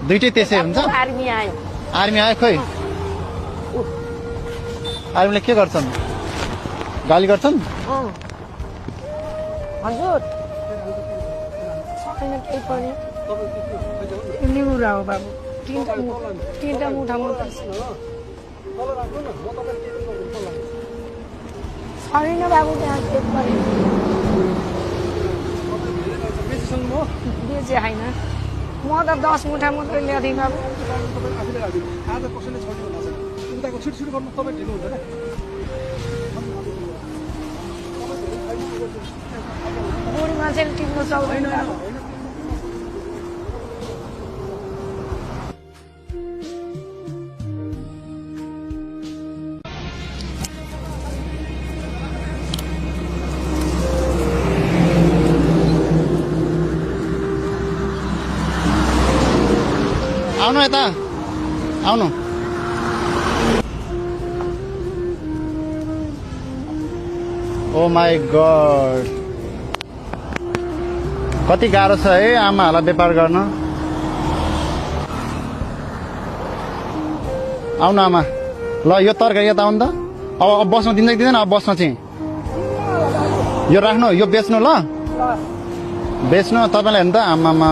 दुईटै त्यसै हुन्छ आर्मी आयो आर्मी आयो खोइ आर्मीले के गर्छन् गाली गर्छन् हजुर छैन केही पनि निहुरा हो बाबु तीनटा मुठा मात्रै छ छैन बाबु त्यहाँ के पनि बेचे होइन म त 10 मुठा मात्रै ल्याएको थिएँ बाबु बुढी मान्छेले टिप्नु सक्दैन आउनु यता आउनु ओ माई गॉड कति गाह्रो छ है आमाहरूलाई व्यापार गर्न आउनु आमा ल यो तरकारी यता आउनु त अब बस्न दिन्छ कि दिँदैन अब बस्न चाहिँ यो राख्नु यो बेच्नु ल बेच्नु तपाईँलाई हेर्नु त आमामा